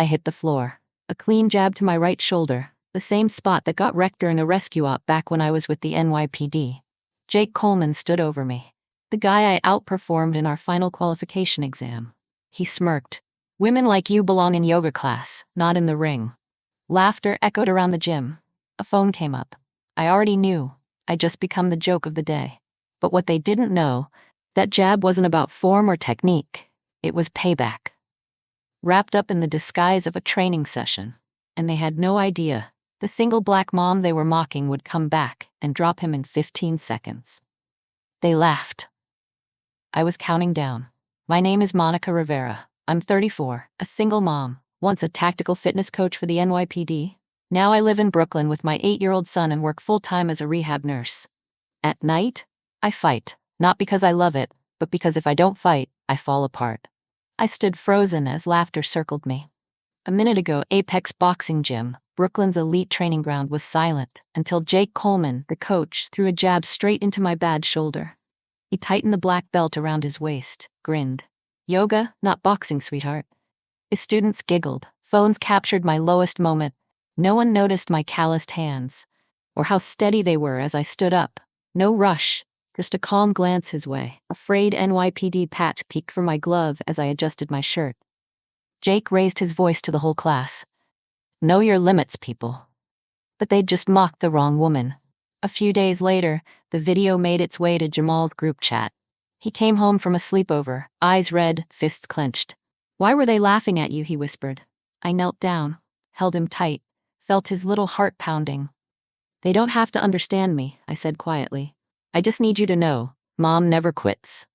I hit the floor. A clean jab to my right shoulder, the same spot that got wrecked during a rescue op back when I was with the NYPD. Jake Coleman stood over me, the guy I outperformed in our final qualification exam. He smirked. "Women like you belong in yoga class, not in the ring." Laughter echoed around the gym. A phone came up. I already knew. I'd just become the joke of the day. But what they didn't know, that jab wasn't about form or technique. It was payback. Wrapped up in the disguise of a training session. And they had no idea. The single black mom they were mocking would come back and drop him in 15 seconds. They laughed. I was counting down. My name is Monica Rivera. I'm 34, a single mom, once a tactical fitness coach for the NYPD. Now I live in Brooklyn with my 8-year-old son and work full-time as a rehab nurse. At night, I fight, not because I love it, but because if I don't fight, I fall apart. I stood frozen as laughter circled me. A minute ago, Apex Boxing Gym, Brooklyn's elite training ground, was silent until Jake Coleman, the coach, threw a jab straight into my bad shoulder. He tightened the black belt around his waist, grinned. "Yoga, not boxing, sweetheart." His students giggled. Phones captured my lowest moment. No one noticed my calloused hands, or how steady they were as I stood up. No rush, just a calm glance his way. A frayed NYPD patch peeked from my glove as I adjusted my shirt. Jake raised his voice to the whole class. "Know your limits, people." But they'd just mocked the wrong woman. A few days later, the video made its way to Jamal's group chat. He came home from a sleepover, eyes red, fists clenched. "Why were they laughing at you?" he whispered. I knelt down, held him tight, felt his little heart pounding. "They don't have to understand me," I said quietly. "I just need you to know, Mom never quits."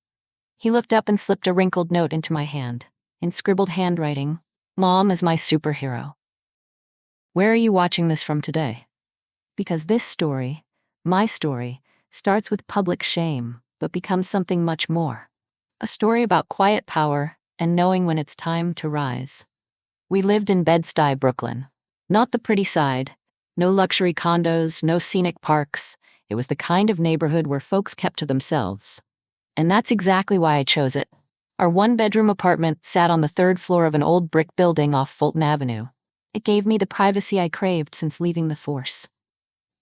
He looked up and slipped a wrinkled note into my hand. In scribbled handwriting, "Mom is my superhero." Where are you watching this from today? Because this story, my story, starts with public shame, but becomes something much more. A story about quiet power and knowing when it's time to rise. We lived in Bed-Stuy, Brooklyn. Not the pretty side. No luxury condos, no scenic parks. It was the kind of neighborhood where folks kept to themselves. And that's exactly why I chose it. Our one-bedroom apartment sat on the 3rd floor of an old brick building off Fulton Avenue. It gave me the privacy I craved since leaving the force.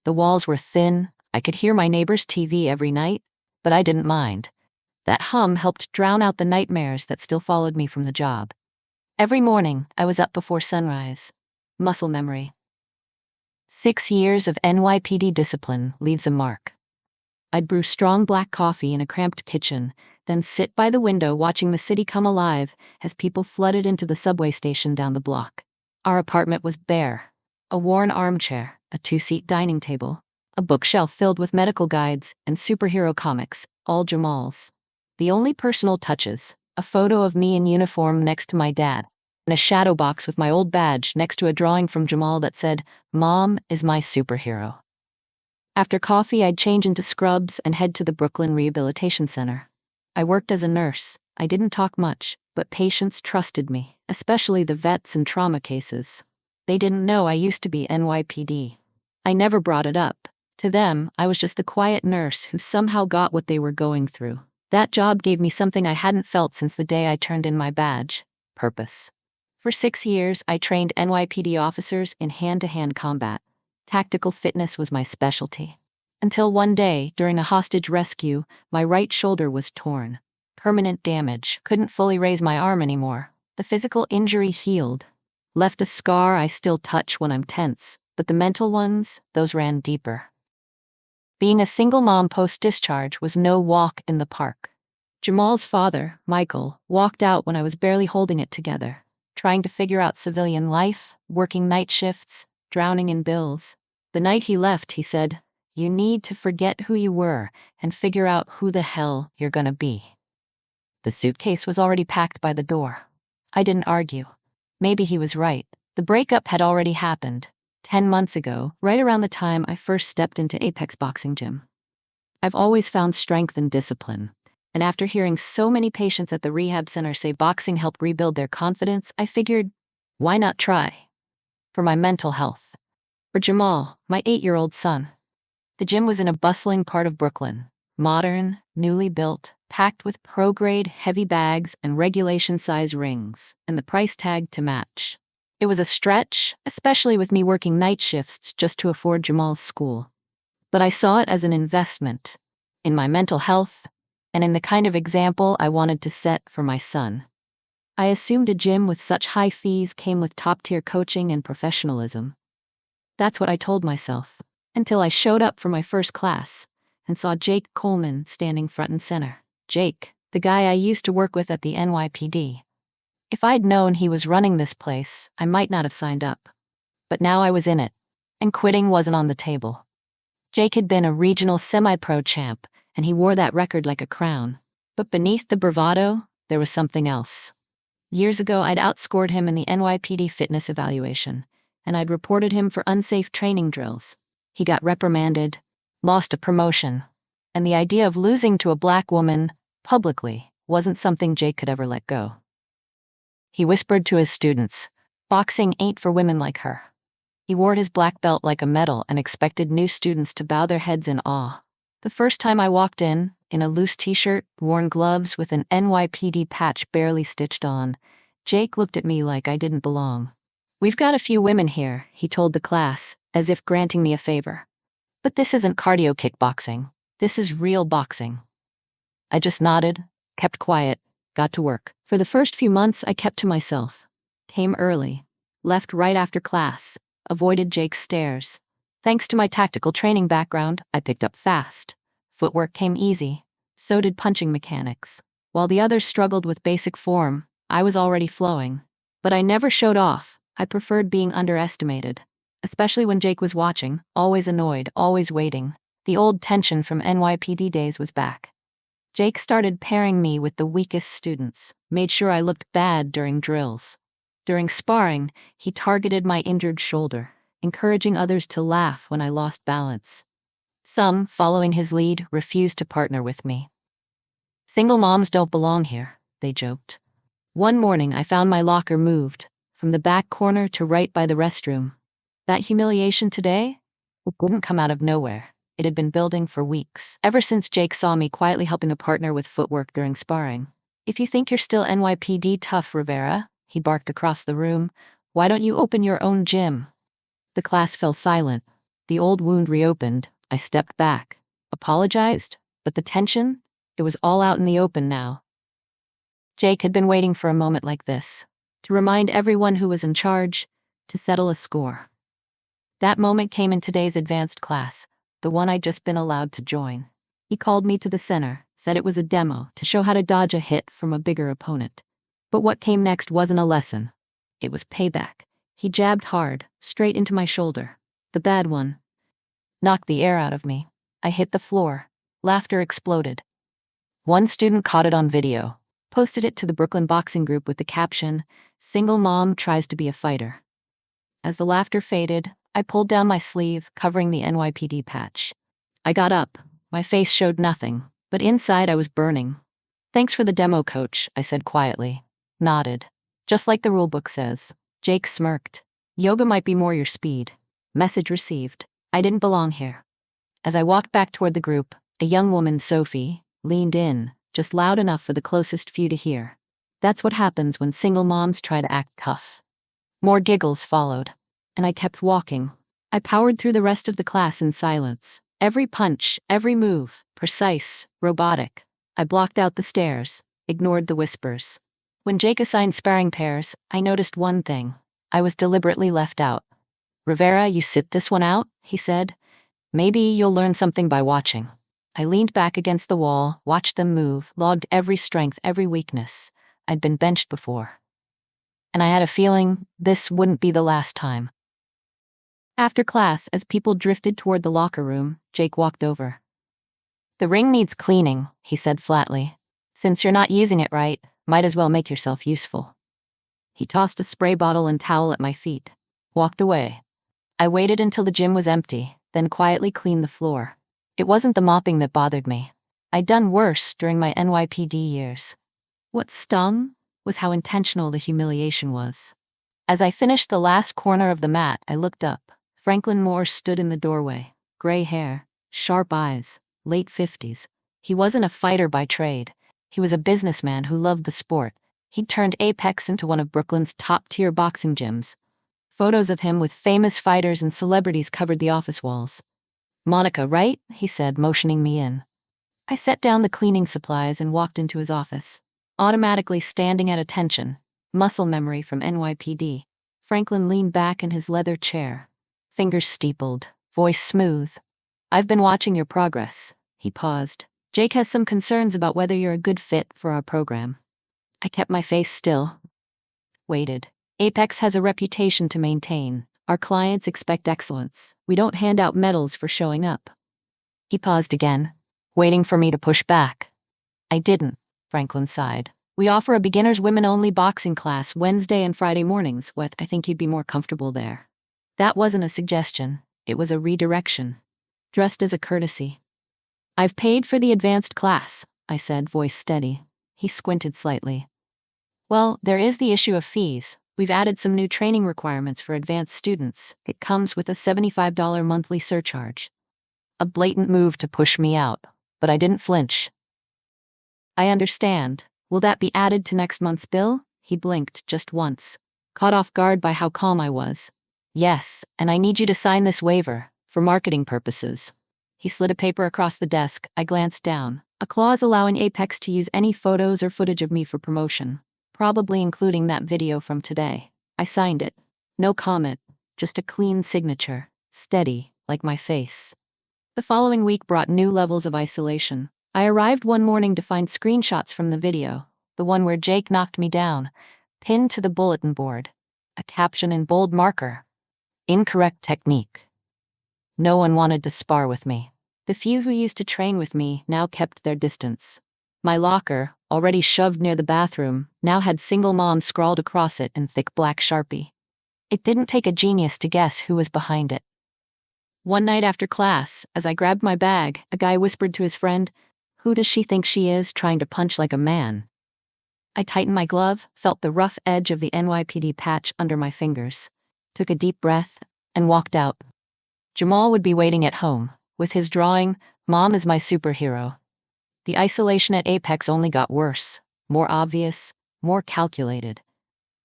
The walls were thin. I could hear my neighbor's TV every night, but I didn't mind. That hum helped drown out the nightmares that still followed me from the job. Every morning, I was up before sunrise. Muscle memory. 6 years of NYPD discipline leaves a mark. I'd brew strong black coffee in a cramped kitchen, then sit by the window watching the city come alive as people flooded into the subway station down the block. Our apartment was bare. A worn armchair, a 2-seat dining table, a bookshelf filled with medical guides and superhero comics, all Jamal's. The only personal touches, a photo of me in uniform next to my dad, and a shadow box with my old badge next to a drawing from Jamal that said, "Mom is my superhero." After coffee, I'd change into scrubs and head to the Brooklyn Rehabilitation Center. I worked as a nurse. I didn't talk much, but patients trusted me, especially the vets and trauma cases. They didn't know I used to be NYPD. I never brought it up. To them, I was just the quiet nurse who somehow got what they were going through. That job gave me something I hadn't felt since the day I turned in my badge: purpose. For 6 years, I trained NYPD officers in hand-to-hand combat. Tactical fitness was my specialty. Until one day, during a hostage rescue, my right shoulder was torn. Permanent damage. Couldn't fully raise my arm anymore. The physical injury healed. Left a scar I still touch when I'm tense, but the mental ones, those ran deeper. Being a single mom post-discharge was no walk in the park. Jamal's father, Michael, walked out when I was barely holding it together, trying to figure out civilian life, working night shifts, drowning in bills. The night he left, he said, "You need to forget who you were and figure out who the hell you're gonna be." The suitcase was already packed by the door. I didn't argue. Maybe he was right. The breakup had already happened, 10 months ago, right around the time I first stepped into Apex Boxing Gym. I've always found strength in discipline, and after hearing so many patients at the rehab center say boxing helped rebuild their confidence, I figured, why not try? For my mental health. For Jamal, my 8-year-old son. The gym was in a bustling part of Brooklyn. Modern, newly built, packed with pro-grade heavy bags and regulation-size rings, and the price tag to match. It was a stretch, especially with me working night shifts just to afford Jamal's school. But I saw it as an investment in my mental health and in the kind of example I wanted to set for my son. I assumed a gym with such high fees came with top-tier coaching and professionalism. That's what I told myself, until I showed up for my first class and saw Jake Coleman standing front and center. Jake, the guy I used to work with at the NYPD. If I'd known he was running this place, I might not have signed up. But now I was in it, and quitting wasn't on the table. Jake had been a regional semi-pro champ, and he wore that record like a crown. But beneath the bravado, there was something else. Years ago, I'd outscored him in the NYPD fitness evaluation, and I'd reported him for unsafe training drills. He got reprimanded, lost a promotion, and the idea of losing to a black woman, publicly, wasn't something Jake could ever let go. He whispered to his students, "Boxing ain't for women like her." He wore his black belt like a medal and expected new students to bow their heads in awe. The first time I walked in a loose t-shirt, worn gloves with an NYPD patch barely stitched on, Jake looked at me like I didn't belong. "We've got a few women here," he told the class, as if granting me a favor. "But this isn't cardio kickboxing. This is real boxing." I just nodded, kept quiet, got to work. For the first few months, I kept to myself. Came early, left right after class, avoided Jake's stares. Thanks to my tactical training background, I picked up fast. Footwork came easy. So did punching mechanics. While the others struggled with basic form, I was already flowing. But I never showed off. I preferred being underestimated. Especially when Jake was watching, always annoyed, always waiting. The old tension from NYPD days was back. Jake started pairing me with the weakest students, made sure I looked bad during drills. During sparring, he targeted my injured shoulder, encouraging others to laugh when I lost balance. Some, following his lead, refused to partner with me. "Single moms don't belong here," they joked. One morning, I found my locker moved, from the back corner to right by the restroom. That humiliation today? It didn't come out of nowhere. It had been building for weeks, ever since Jake saw me quietly helping a partner with footwork during sparring. "If you think you're still NYPD tough, Rivera," he barked across the room, "why don't you open your own gym?" The class fell silent. The old wound reopened. I stepped back, apologized, but the tension, it was all out in the open now. Jake had been waiting for a moment like this, to remind everyone who was in charge, to settle a score. That moment came in today's advanced class, the one I'd just been allowed to join. He called me to the center, said it was a demo to show how to dodge a hit from a bigger opponent. But what came next wasn't a lesson. It was payback. He jabbed hard, straight into my shoulder. The bad one. Knocked the air out of me. I hit the floor. Laughter exploded. One student caught it on video, posted it to the Brooklyn boxing group with the caption, "Single mom tries to be a fighter." As the laughter faded, I pulled down my sleeve, covering the NYPD patch. I got up. My face showed nothing, but inside I was burning. "Thanks for the demo, coach," I said quietly. Nodded. "Just like the rulebook says." Jake smirked. "Yoga might be more your speed." Message received. I didn't belong here. As I walked back toward the group, a young woman, Sophie, leaned in, just loud enough for the closest few to hear. That's what happens when single moms try to act tough. More giggles followed, and I kept walking. I powered through the rest of the class in silence. Every punch, every move, precise, robotic. I blocked out the stares, ignored the whispers. When Jake assigned sparring pairs, I noticed one thing. I was deliberately left out. "Rivera, you sit this one out," he said. "Maybe you'll learn something by watching." I leaned back against the wall, watched them move, logged every strength, every weakness. I'd been benched before. And I had a feeling this wouldn't be the last time. After class, as people drifted toward the locker room, Jake walked over. "The ring needs cleaning," he said flatly. "Since you're not using it right, might as well make yourself useful." He tossed a spray bottle and towel at my feet, walked away. I waited until the gym was empty, then quietly cleaned the floor. It wasn't the mopping that bothered me. I'd done worse during my NYPD years. What stung was how intentional the humiliation was. As I finished the last corner of the mat, I looked up. Franklin Moore stood in the doorway. Gray hair, sharp eyes, late 50s. He wasn't a fighter by trade. He was a businessman who loved the sport. He'd turned Apex into one of Brooklyn's top-tier boxing gyms. Photos of him with famous fighters and celebrities covered the office walls. "Monica, right?" he said, motioning me in. I set down the cleaning supplies and walked into his office, automatically standing at attention. Muscle memory from NYPD. Franklin leaned back in his leather chair, fingers steepled, voice smooth. "I've been watching your progress." He paused. "Jake has some concerns about whether you're a good fit for our program." I kept my face still. Waited. "Apex has a reputation to maintain. Our clients expect excellence. We don't hand out medals for showing up." He paused again, waiting for me to push back. I didn't. Franklin sighed. "We offer a beginner's women-only boxing class Wednesday and Friday mornings. I think you'd be more comfortable there." That wasn't a suggestion. It was a redirection, dressed as a courtesy. "I've paid for the advanced class," I said, voice steady. He squinted slightly. "Well, there is the issue of fees. We've added some new training requirements for advanced students. It comes with a $75 monthly surcharge." A blatant move to push me out, but I didn't flinch. "I understand. Will that be added to next month's bill?" He blinked just once, caught off guard by how calm I was. "Yes, and I need you to sign this waiver, for marketing purposes." He slid a paper across the desk. I glanced down. A clause allowing Apex to use any photos or footage of me for promotion, probably including that video from today. I signed it. No comment, just a clean signature, steady, like my face. The following week brought new levels of isolation. I arrived one morning to find screenshots from the video, the one where Jake knocked me down, pinned to the bulletin board. A caption in bold marker: "Incorrect technique." No one wanted to spar with me. The few who used to train with me now kept their distance. My locker, already shoved near the bathroom, now had "Single Mom" scrawled across it in thick black Sharpie. It didn't take a genius to guess who was behind it. One night after class, as I grabbed my bag, a guy whispered to his friend, "Who does she think she is, trying to punch like a man?" I tightened my glove, felt the rough edge of the NYPD patch under my fingers, took a deep breath, and walked out. Jamal would be waiting at home, with his drawing, "Mom is my superhero." The isolation at Apex only got worse, more obvious, more calculated.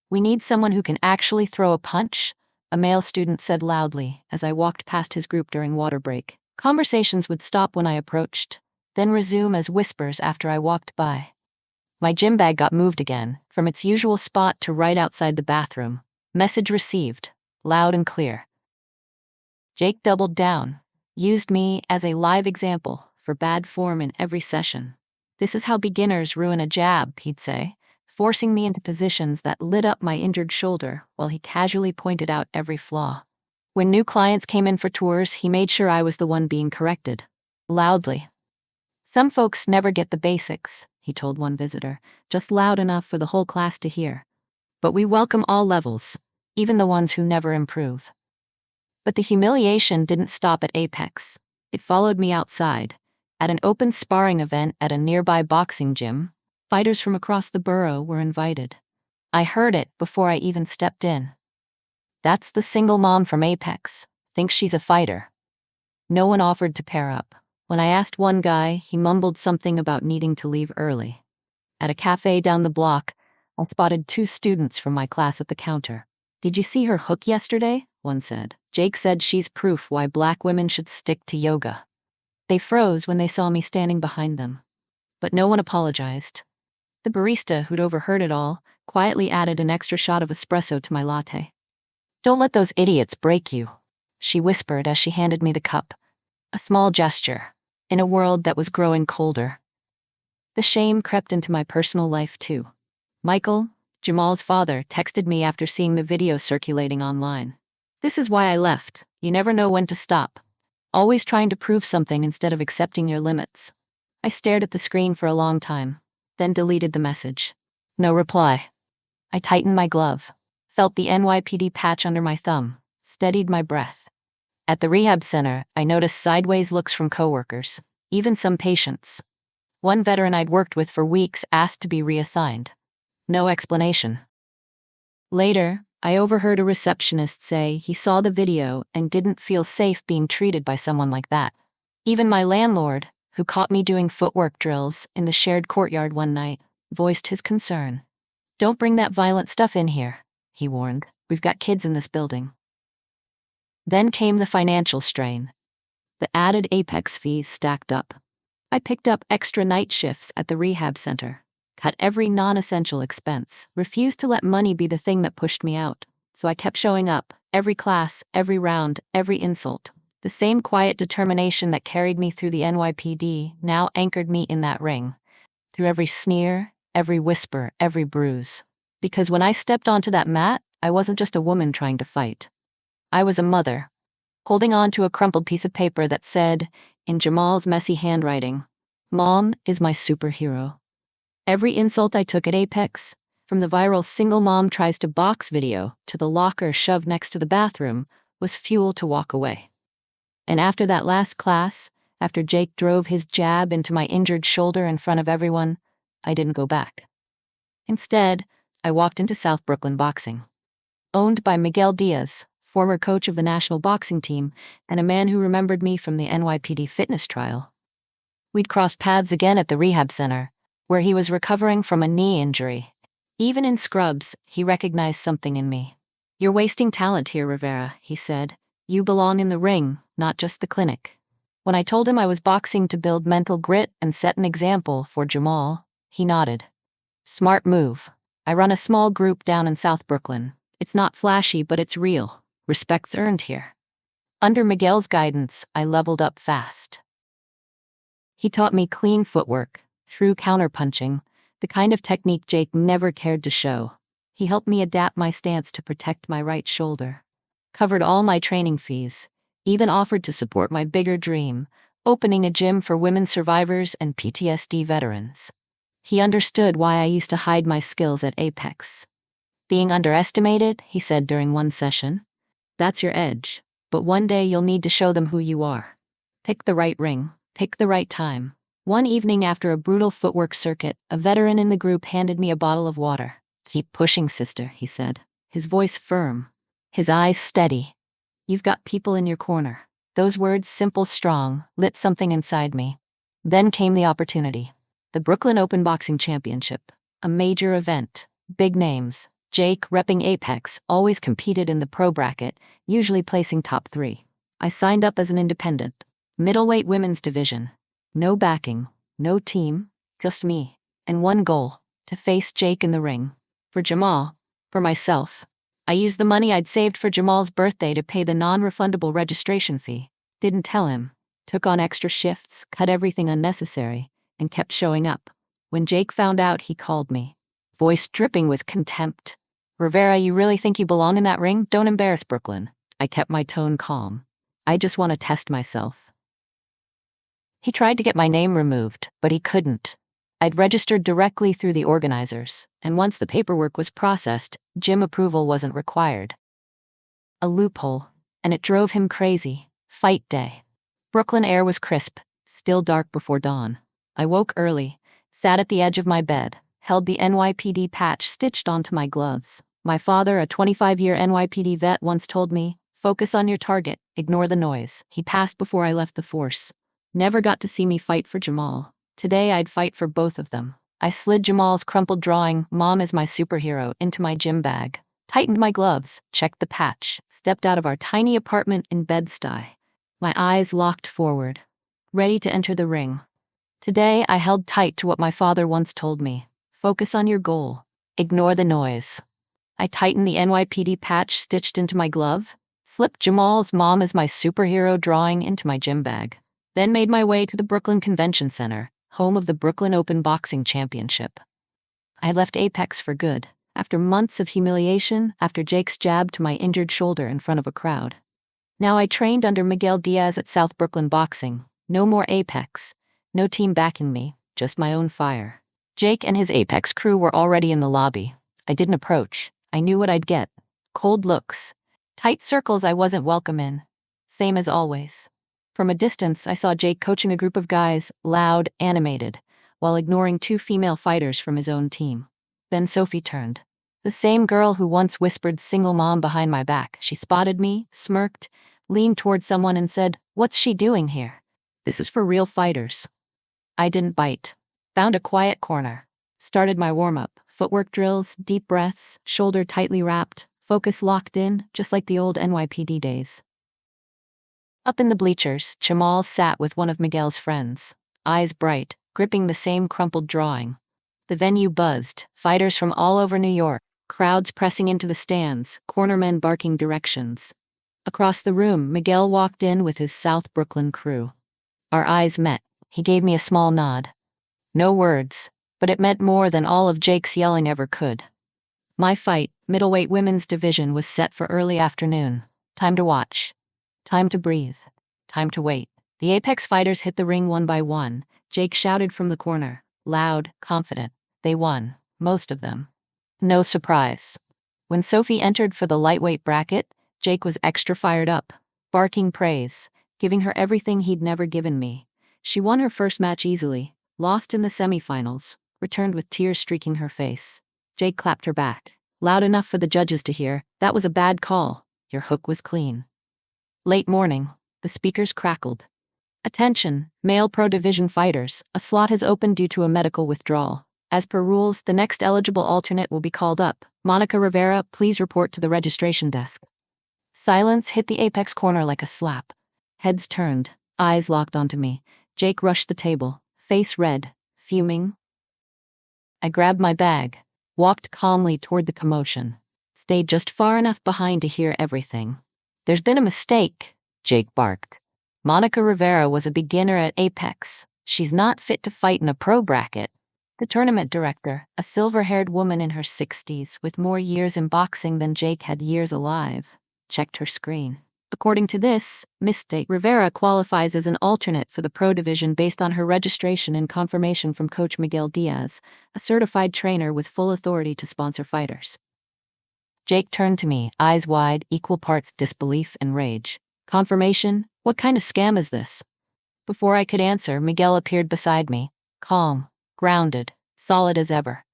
"We need someone who can actually throw a punch," a male student said loudly as I walked past his group during water break. Conversations would stop when I approached, then resume as whispers after I walked by. My gym bag got moved again, from its usual spot to right outside the bathroom. Message received, loud and clear. Jake doubled down, used me as a live example for bad form in every session. "This is how beginners ruin a jab," he'd say, forcing me into positions that lit up my injured shoulder while he casually pointed out every flaw. When new clients came in for tours, he made sure I was the one being corrected. Loudly. "Some folks never get the basics," he told one visitor, just loud enough for the whole class to hear. "But we welcome all levels, even the ones who never improve." But the humiliation didn't stop at Apex. It followed me outside. At an open sparring event at a nearby boxing gym, fighters from across the borough were invited. I heard it before I even stepped in. "That's the single mom from Apex. Thinks she's a fighter." No one offered to pair up. When I asked one guy, he mumbled something about needing to leave early. At a cafe down the block, I spotted 2 students from my class at the counter. "Did you see her hook yesterday?" one said. "Jake said she's proof why black women should stick to yoga." They froze when they saw me standing behind them. But no one apologized. The barista, who'd overheard it all, quietly added an extra shot of espresso to my latte. "Don't let those idiots break you," she whispered as she handed me the cup. A small gesture, in a world that was growing colder. The shame crept into my personal life too. Michael, Jamal's father, texted me after seeing the video circulating online. "This is why I left. You never know when to stop. Always trying to prove something instead of accepting your limits." I stared at the screen for a long time, then deleted the message. No reply. I tightened my glove, felt the NYPD patch under my thumb, steadied my breath. At the rehab center, I noticed sideways looks from coworkers, even some patients. One veteran I'd worked with for weeks asked to be reassigned. No explanation. Later, I overheard a receptionist say he saw the video and didn't feel safe being treated by someone like that. Even my landlord, who caught me doing footwork drills in the shared courtyard one night, voiced his concern. "Don't bring that violent stuff in here," he warned. We've got kids in this building. Then came the financial strain. The added Apex fees stacked up. I picked up extra night shifts at the rehab center, cut every non-essential expense, refused to let money be the thing that pushed me out. So I kept showing up, every class, every round, every insult. The same quiet determination that carried me through the NYPD now anchored me in that ring, through every sneer, every whisper, every bruise. Because when I stepped onto that mat, I wasn't just a woman trying to fight. I was a mother, holding on to a crumpled piece of paper that said, in Jamal's messy handwriting, "Mom is my superhero." Every insult I took at Apex, from the viral single mom tries to box video to the locker shoved next to the bathroom, was fuel to walk away. And after that last class, after Jake drove his jab into my injured shoulder in front of everyone, I didn't go back. Instead, I walked into South Brooklyn Boxing. Owned by Miguel Diaz, former coach of the national boxing team, and a man who remembered me from the NYPD fitness trial. We'd crossed paths again at the rehab center, where he was recovering from a knee injury. Even in scrubs, he recognized something in me. "You're wasting talent here, Rivera," he said. "You belong in the ring, not just the clinic." When I told him I was boxing to build mental grit and set an example for Jamal, he nodded. "Smart move. I run a small group down in South Brooklyn. It's not flashy, but it's real. Respect's earned here." Under Miguel's guidance, I leveled up fast. He taught me clean footwork, true counterpunching, the kind of technique Jake never cared to show. He helped me adapt my stance to protect my right shoulder, covered all my training fees, even offered to support my bigger dream, opening a gym for women survivors and PTSD veterans. He understood why I used to hide my skills at Apex. "Being underestimated," he said during one session, "that's your edge. But one day you'll need to show them who you are. Pick the right ring, pick the right time." One evening after a brutal footwork circuit, a veteran in the group handed me a bottle of water. "Keep pushing, sister," he said, his voice firm, his eyes steady. "You've got people in your corner." Those words, simple, strong, lit something inside me. Then came the opportunity. The Brooklyn Open Boxing Championship, a major event, big names. Jake, repping Apex, always competed in the pro bracket, usually placing top 3. I signed up as an independent. Middleweight women's division. No backing, no team, just me. And one goal, to face Jake in the ring. For Jamal, for myself. I used the money I'd saved for Jamal's birthday to pay the non-refundable registration fee. Didn't tell him. Took on extra shifts, cut everything unnecessary, and kept showing up. When Jake found out, he called me, voice dripping with contempt. "Rivera, you really think you belong in that ring? Don't embarrass Brooklyn." I kept my tone calm. "I just want to test myself." He tried to get my name removed, but he couldn't. I'd registered directly through the organizers, and once the paperwork was processed, gym approval wasn't required. A loophole, and it drove him crazy. Fight day. Brooklyn air was crisp, still dark before dawn. I woke early, sat at the edge of my bed, held the NYPD patch stitched onto my gloves. My father, a 25-year NYPD vet, once told me, "Focus on your target, ignore the noise." He passed before I left the force. Never got to see me fight for Jamal. Today I'd fight for both of them. I slid Jamal's crumpled drawing, "Mom is my superhero," into my gym bag, tightened my gloves, checked the patch, stepped out of our tiny apartment in Bed-Stuy. My eyes locked forward, ready to enter the ring. Today I held tight to what my father once told me. Focus on your goal. Ignore the noise. I tightened the NYPD patch stitched into my glove, slipped Jamal's "Mom is my superhero" drawing into my gym bag, then made my way to the Brooklyn Convention Center, home of the Brooklyn Open Boxing Championship. I had left Apex for good, after months of humiliation, after Jake's jab to my injured shoulder in front of a crowd. Now I trained under Miguel Diaz at South Brooklyn Boxing. No more Apex. No team backing me, just my own fire. Jake and his Apex crew were already in the lobby. I didn't approach. I knew what I'd get. Cold looks. Tight circles I wasn't welcome in. Same as always. From a distance, I saw Jake coaching a group of guys, loud, animated, while ignoring 2 female fighters from his own team. Then Sophie turned. The same girl who once whispered "single mom" behind my back. She spotted me, smirked, leaned toward someone and said, "What's she doing here? This is for real fighters." I didn't bite. Found a quiet corner. Started my warm-up. Footwork drills, deep breaths, shoulder tightly wrapped, focus locked in, just like the old NYPD days. Up in the bleachers, Jamal sat with one of Miguel's friends, eyes bright, gripping the same crumpled drawing. The venue buzzed, fighters from all over New York, crowds pressing into the stands, cornermen barking directions. Across the room, Miguel walked in with his South Brooklyn crew. Our eyes met. He gave me a small nod. No words, but it meant more than all of Jake's yelling ever could. My fight, middleweight women's division, was set for early afternoon. Time to watch. Time to breathe. Time to wait. The Apex fighters hit the ring one by one. Jake shouted from the corner, loud, confident. They won, most of them. No surprise. When Sophie entered for the lightweight bracket, Jake was extra fired up, barking praise, giving her everything he'd never given me. She won her first match easily, lost in the semifinals, returned with tears streaking her face. Jake clapped her back, loud enough for the judges to hear. That was a bad call. Your hook was clean. Late morning, the speakers crackled. Attention, male pro division fighters, a slot has opened due to a medical withdrawal. As per rules, the next eligible alternate will be called up. Monica Rivera, please report to the registration desk. Silence hit the Apex corner like a slap. Heads turned, eyes locked onto me. Jake rushed the table, face red, fuming. I grabbed my bag, walked calmly toward the commotion, stayed just far enough behind to hear everything. There's been a mistake, Jake barked. Monica Rivera was a beginner at Apex. She's not fit to fight in a pro bracket. The tournament director, a silver-haired woman in her 60s with more years in boxing than Jake had years alive, checked her screen. According to this mistake, Rivera qualifies as an alternate for the pro division based on her registration and confirmation from Coach Miguel Diaz, a certified trainer with full authority to sponsor fighters. Jake turned to me, eyes wide, equal parts disbelief and rage. Confirmation? What kind of scam is this? Before I could answer, Miguel appeared beside me, calm, grounded, solid as ever.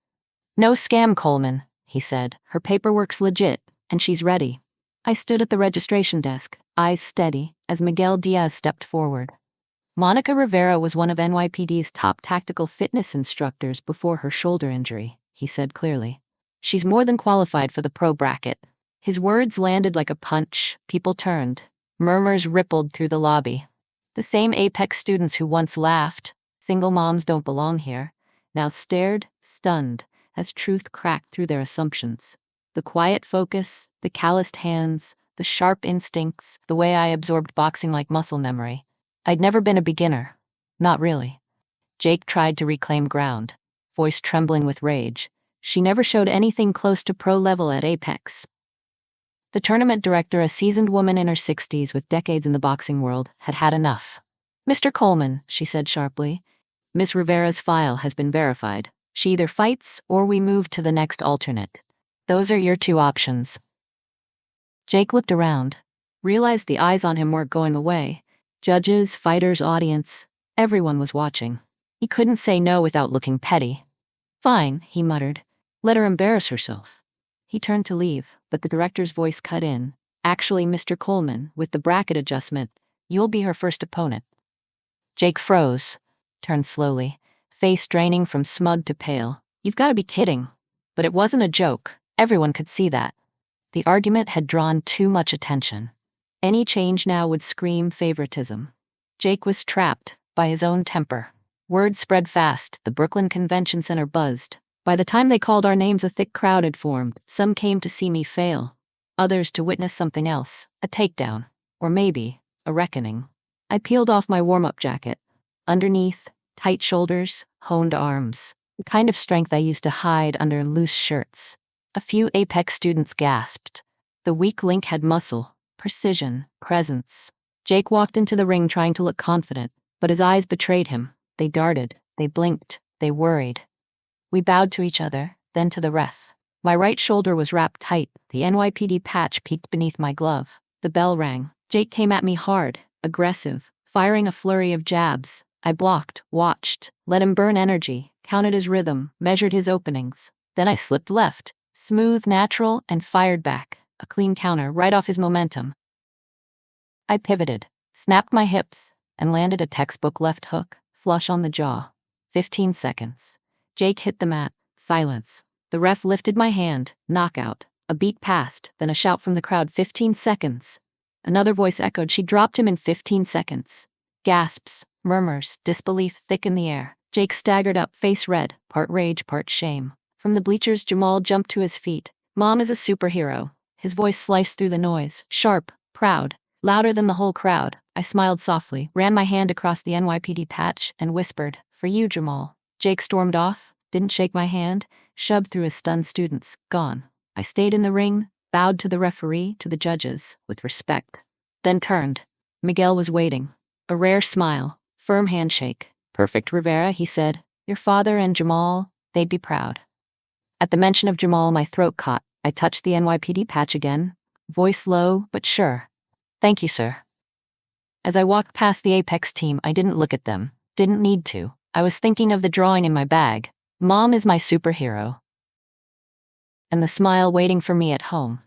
No scam, Coleman, he said. Her paperwork's legit, and she's ready. I stood at the registration desk, eyes steady, as Miguel Diaz stepped forward. Monica Rivera was one of NYPD's top tactical fitness instructors before her shoulder injury, he said clearly. She's more than qualified for the pro bracket. His words landed like a punch. People turned. Murmurs rippled through the lobby. The same Apex students who once laughed, "Single moms don't belong here," now stared, stunned, as truth cracked through their assumptions. The quiet focus, the calloused hands, the sharp instincts, the way I absorbed boxing like muscle memory. I'd never been a beginner. Not really. Jake tried to reclaim ground, voice trembling with rage. She never showed anything close to pro level at Apex. The tournament director, a seasoned woman in her 60s with decades in the boxing world, had had enough. "Mr. Coleman," she said sharply, "Miss Rivera's file has been verified. She either fights or we move to the next alternate. Those are your two options." Jake looked around, realized the eyes on him weren't going away. Judges, fighters, audience, everyone was watching. He couldn't say no without looking petty. "Fine," he muttered. "Let her embarrass herself." He turned to leave, but the director's voice cut in. "Actually, Mr. Coleman, with the bracket adjustment, you'll be her first opponent." Jake froze, turned slowly, face draining from smug to pale. "You've got to be kidding." But it wasn't a joke. Everyone could see that. The argument had drawn too much attention. Any change now would scream favoritism. Jake was trapped by his own temper. Word spread fast. The Brooklyn Convention Center buzzed. By the time they called our names, a thick crowd had formed. Some came to see me fail, others to witness something else, a takedown, or maybe a reckoning. I peeled off my warm-up jacket. Underneath, tight shoulders, honed arms, the kind of strength I used to hide under loose shirts. A few Apex students gasped. The weak link had muscle, precision, presence. Jake walked into the ring trying to look confident, but his eyes betrayed him. They darted, they blinked, they worried. We bowed to each other, then to the ref. My right shoulder was wrapped tight, the NYPD patch peeked beneath my glove. The bell rang. Jake came at me hard, aggressive, firing a flurry of jabs. I blocked, watched, let him burn energy, counted his rhythm, measured his openings. Then I slipped left, smooth, natural, and fired back, a clean counter right off his momentum. I pivoted, snapped my hips, and landed a textbook left hook, flush on the jaw. 15 seconds. Jake hit the mat. Silence. The ref lifted my hand. Knockout. A beat passed, then a shout from the crowd, 15 seconds. Another voice echoed, she dropped him in 15 seconds. Gasps, murmurs, disbelief thick in the air. Jake staggered up, face red, part rage, part shame. From the bleachers, Jamal jumped to his feet. Mom is a superhero. His voice sliced through the noise, sharp, proud, louder than the whole crowd. I smiled softly, ran my hand across the NYPD patch, and whispered, "For you, Jamal." Jake stormed off, didn't shake my hand, shoved through his stunned students, gone. I stayed in the ring, bowed to the referee, to the judges, with respect. Then turned. Miguel was waiting. A rare smile, firm handshake. "Perfect, Rivera," he said. "Your father and Jamal, they'd be proud." At the mention of Jamal, my throat caught. I touched the NYPD patch again, voice low but sure. "Thank you, sir." As I walked past the Apex team, I didn't look at them. Didn't need to. I was thinking of the drawing in my bag. Mom is my superhero. And the smile waiting for me at home.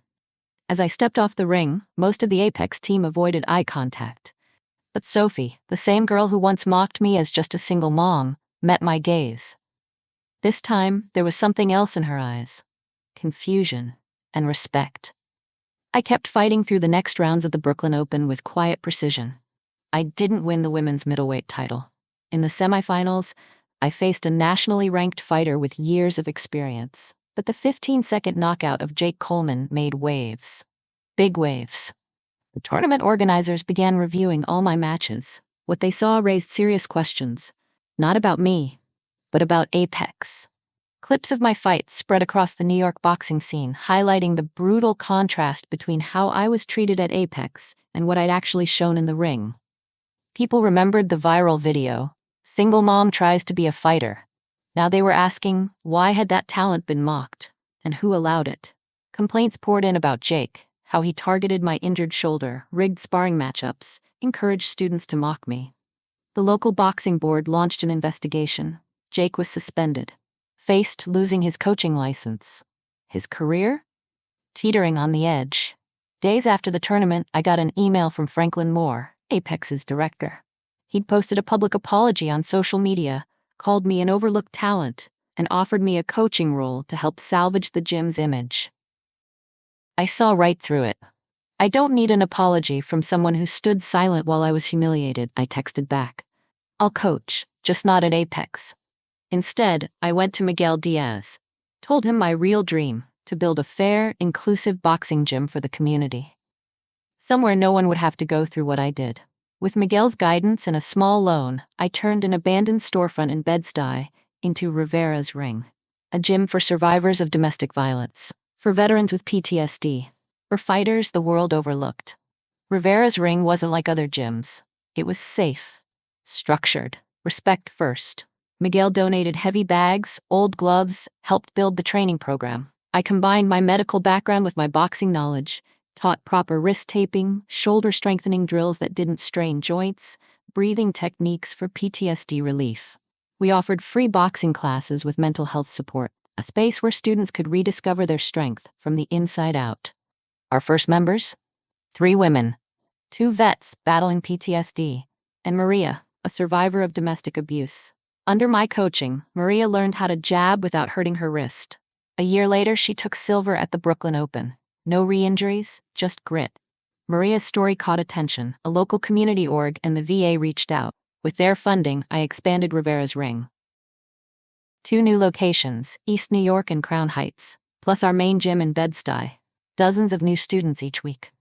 As I stepped off the ring, most of the Apex team avoided eye contact. But Sophie, the same girl who once mocked me as just a single mom, met my gaze. This time, there was something else in her eyes. Confusion and respect. I kept fighting through the next rounds of the Brooklyn Open with quiet precision. I didn't win the women's middleweight title. In the semifinals, I faced a nationally ranked fighter with years of experience. But the 15-second knockout of Jake Coleman made waves. Big waves. The tournament organizers began reviewing all my matches. What they saw raised serious questions. Not about me, but about Apex. Clips of my fights spread across the New York boxing scene, highlighting the brutal contrast between how I was treated at Apex and what I'd actually shown in the ring. People remembered the viral video, "Single Mom Tries to Be a Fighter." Now they were asking, why had that talent been mocked? And who allowed it? Complaints poured in about Jake, how he targeted my injured shoulder, rigged sparring matchups, encouraged students to mock me. The local boxing board launched an investigation. Jake was suspended, faced losing his coaching license. His career? Teetering on the edge. Days after the tournament, I got an email from Franklin Moore, Apex's director. He'd posted a public apology on social media, called me an overlooked talent, and offered me a coaching role to help salvage the gym's image. I saw right through it. "I don't need an apology from someone who stood silent while I was humiliated," I texted back. "I'll coach, just not at Apex." Instead, I went to Miguel Diaz, told him my real dream, to build a fair, inclusive boxing gym for the community. Somewhere no one would have to go through what I did. With Miguel's guidance and a small loan, I turned an abandoned storefront in Bed-Stuy into Rivera's Ring, a gym for survivors of domestic violence, for veterans with PTSD, for fighters the world overlooked. Rivera's Ring wasn't like other gyms. It was safe, structured, respect first. Miguel donated heavy bags, old gloves, helped build the training program. I combined my medical background with my boxing knowledge, taught proper wrist taping, shoulder strengthening drills that didn't strain joints, breathing techniques for PTSD relief. We offered free boxing classes with mental health support, a space where students could rediscover their strength from the inside out. Our first members? 3 women, 2 vets battling PTSD, and Maria, a survivor of domestic abuse. Under my coaching, Maria learned how to jab without hurting her wrist. A year later, she took silver at the Brooklyn Open. No re-injuries, just grit. Maria's story caught attention. A local community org and the VA reached out. With their funding, I expanded Rivera's Ring. 2 new locations, East New York and Crown Heights, plus our main gym in Bed-Stuy. Dozens of new students each week.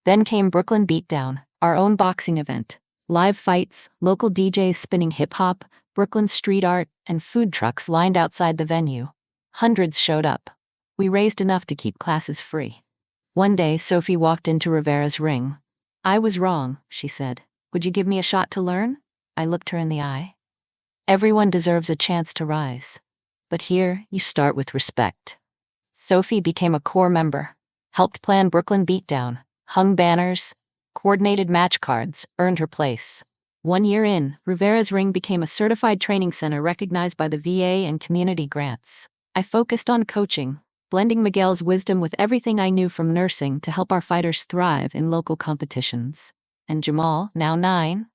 Then came Brooklyn Beatdown, our own boxing event. Live fights, local DJs spinning hip-hop, Brooklyn street art, and food trucks lined outside the venue. Hundreds showed up. We raised enough to keep classes free. One day, Sophie walked into Rivera's Ring. "I was wrong," she said. "Would you give me a shot to learn?" I looked her in the eye. Everyone deserves a chance to rise. But here, you start with respect. Sophie became a core member, helped plan Brooklyn Beatdown, hung banners, coordinated match cards, earned her place. 1 year in, Rivera's Ring became a certified training center recognized by the VA and community grants. I focused on coaching, blending Miguel's wisdom with everything I knew from nursing to help our fighters thrive in local competitions. And Jamal, now 9,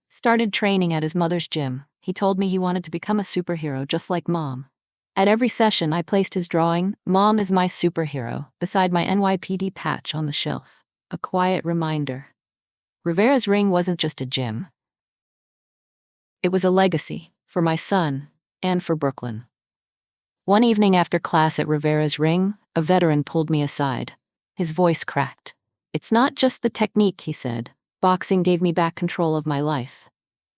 started training at his mother's gym. He told me he wanted to become a superhero just like Mom. At every session, I placed his drawing, "Mom is my superhero," beside my NYPD patch on the shelf. A quiet reminder. Rivera's Ring wasn't just a gym. It was a legacy for my son and for Brooklyn. One evening after class at Rivera's Ring, a veteran pulled me aside. His voice cracked. "It's not just the technique," he said. "Boxing gave me back control of my life."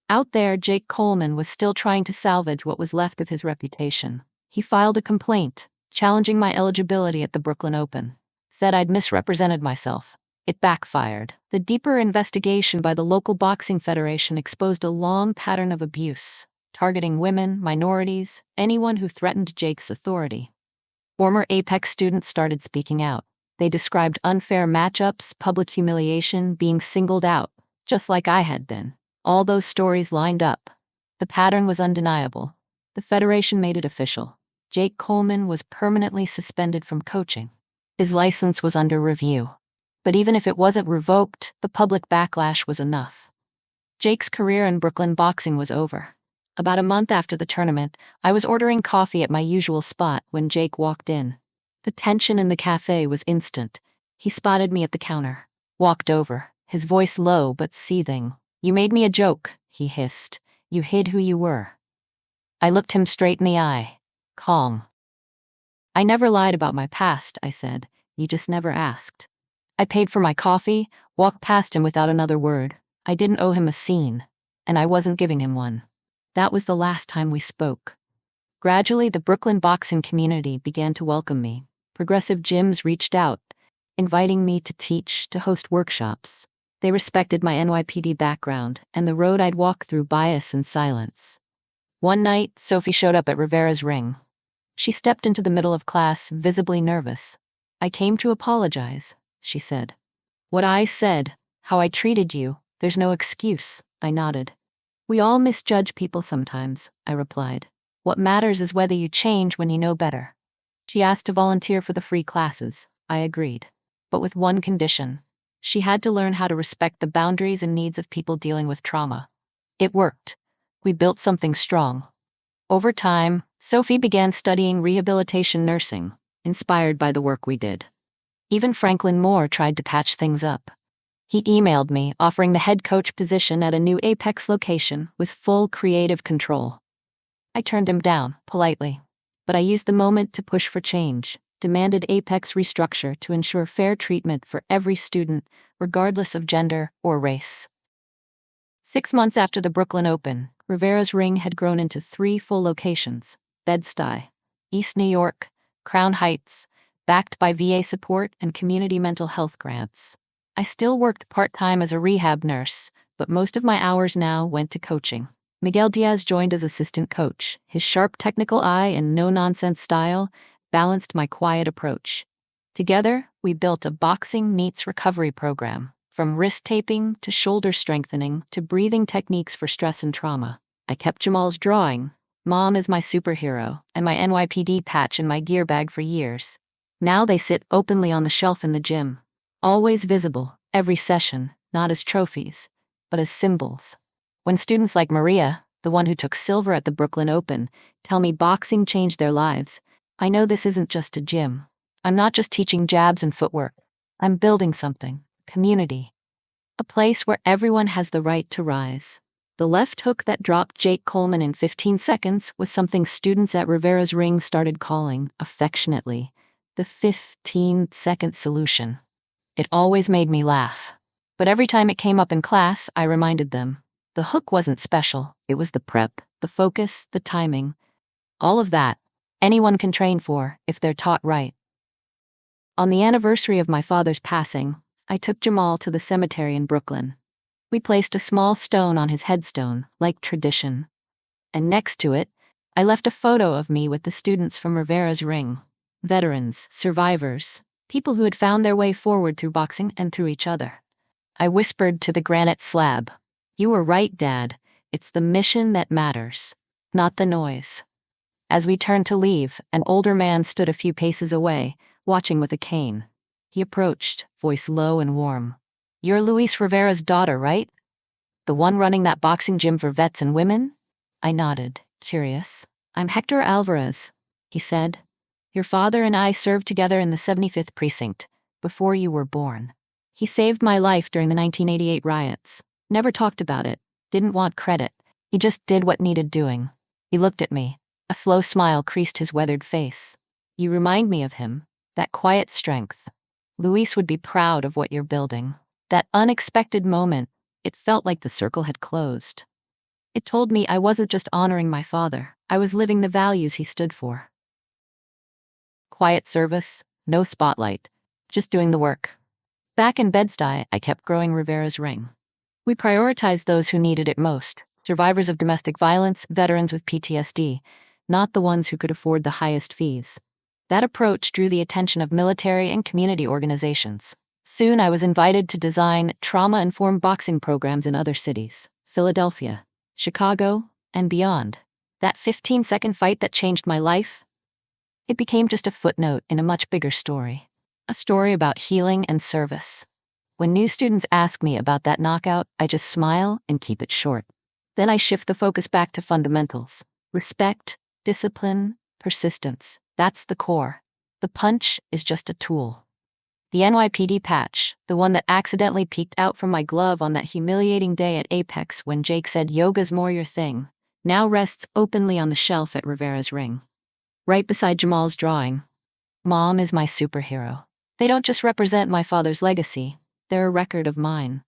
Out there, Jake Coleman was still trying to salvage what was left of his reputation. He filed a complaint, challenging my eligibility at the Brooklyn Open. Said I'd misrepresented myself. It backfired. The deeper investigation by the local boxing federation exposed a long pattern of abuse, targeting women, minorities, anyone who threatened Jake's authority. Former Apex students started speaking out. They described unfair matchups, public humiliation, being singled out, just like I had been. All those stories lined up. The pattern was undeniable. The federation made it official. Jake Coleman was permanently suspended from coaching. His license was under review. But even if it wasn't revoked, the public backlash was enough. Jake's career in Brooklyn boxing was over. About a month after the tournament, I was ordering coffee at my usual spot when Jake walked in. The tension in the cafe was instant. He spotted me at the counter, walked over, his voice low but seething. "You made me a joke," he hissed. "You hid who you were." I looked him straight in the eye, calm. "I never lied about my past," I said. "You just never asked." I paid for my coffee, walked past him without another word. I didn't owe him a scene, and I wasn't giving him one. That was the last time we spoke. Gradually, the Brooklyn boxing community began to welcome me. Progressive gyms reached out, inviting me to teach, to host workshops. They respected my NYPD background and the road I'd walk through bias and silence. One night, Sophie showed up at Rivera's Ring. She stepped into the middle of class, visibly nervous. "I came to apologize," she said. "What I said, how I treated you, there's no excuse," I nodded. "We all misjudge people sometimes," I replied. "What matters is whether you change when you know better." She asked to volunteer for the free classes. I agreed. But with one condition. She had to learn how to respect the boundaries and needs of people dealing with trauma. It worked. We built something strong. Over time, Sophie began studying rehabilitation nursing, inspired by the work we did. Even Franklin Moore tried to patch things up. He emailed me, offering the head coach position at a new Apex location with full creative control. I turned him down, politely. But I used the moment to push for change, demanded Apex restructure to ensure fair treatment for every student, regardless of gender or race. 6 months after the Brooklyn Open, Rivera's Ring had grown into 3 full locations: Bed-Stuy, East New York, Crown Heights, backed by VA support and community mental health grants. I still worked part-time as a rehab nurse, but most of my hours now went to coaching. Miguel Diaz joined as assistant coach. His sharp technical eye and no-nonsense style balanced my quiet approach. Together, we built a boxing meets recovery program, from wrist taping to shoulder strengthening to breathing techniques for stress and trauma. I kept Jamal's drawing, "Mom is my superhero," and my NYPD patch in my gear bag for years. Now they sit openly on the shelf in the gym, always visible, every session, not as trophies, but as symbols. When students like Maria, the one who took silver at the Brooklyn Open, tell me boxing changed their lives, I know this isn't just a gym. I'm not just teaching jabs and footwork. I'm building something, community. A place where everyone has the right to rise. The left hook that dropped Jake Coleman in 15 seconds was something students at Rivera's Ring started calling, affectionately, the 15-second solution. It always made me laugh. But every time it came up in class, I reminded them. The hook wasn't special. It was the prep, the focus, the timing. All of that, anyone can train for if they're taught right. On the anniversary of my father's passing, I took Jamal to the cemetery in Brooklyn. We placed a small stone on his headstone, like tradition. And next to it, I left a photo of me with the students from Rivera's Ring. Veterans, survivors, people who had found their way forward through boxing and through each other. I whispered to the granite slab, "You were right, Dad. It's the mission that matters, not the noise." As we turned to leave, an older man stood a few paces away, watching with a cane. He approached, voice low and warm. "You're Luis Rivera's daughter, right? The one running that boxing gym for vets and women?" I nodded, curious. "I'm Hector Alvarez." he said. Your father and I served together in the 75th Precinct, before you were born. He saved my life during the 1988 riots. Never talked about it, didn't want credit. He just did what needed doing. He looked at me. A slow smile creased his weathered face. You remind me of him, that quiet strength. Luis would be proud of what you're building. That unexpected moment, it felt like the circle had closed. It told me I wasn't just honoring my father, I was living the values he stood for. Quiet service, no spotlight, just doing the work. Back in Bed-Stuy, I kept growing Rivera's Ring. We prioritized those who needed it most, survivors of domestic violence, veterans with PTSD, not the ones who could afford the highest fees. That approach drew the attention of military and community organizations. Soon I was invited to design trauma-informed boxing programs in other cities, Philadelphia, Chicago, and beyond. That 15-second fight that changed my life? It became just a footnote in a much bigger story. A story about healing and service. When new students ask me about that knockout, I just smile and keep it short. Then I shift the focus back to fundamentals. Respect, discipline, persistence. That's the core. The punch is just a tool. The NYPD patch, the one that accidentally peeked out from my glove on that humiliating day at Apex when Jake said yoga's more your thing, now rests openly on the shelf at Rivera's Ring. Right beside Jamal's drawing. Mom is my superhero. They don't just represent my father's legacy, they're a record of mine.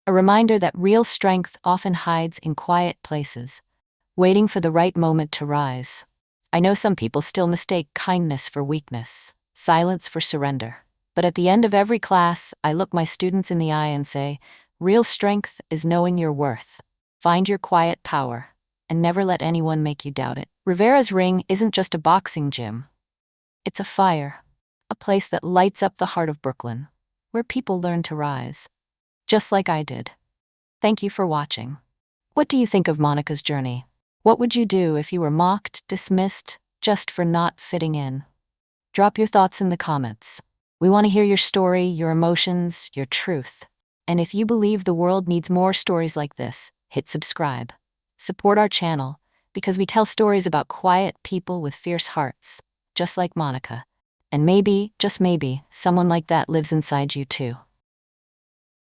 A reminder that real strength often hides in quiet places, waiting for the right moment to rise. I know some people still mistake kindness for weakness, silence for surrender. But at the end of every class, I look my students in the eye and say, real strength is knowing your worth. Find your quiet power, and never let anyone make you doubt it. Rivera's Ring isn't just a boxing gym. It's a fire, a place that lights up the heart of Brooklyn, where people learn to rise. Just like I did. Thank you for watching. What do you think of Monica's journey? What would you do if you were mocked, dismissed, just for not fitting in? Drop your thoughts in the comments. We want to hear your story, your emotions, your truth. And if you believe the world needs more stories like this, hit subscribe. Support our channel, because we tell stories about quiet people with fierce hearts, just like Monica. And maybe, just maybe, someone like that lives inside you too.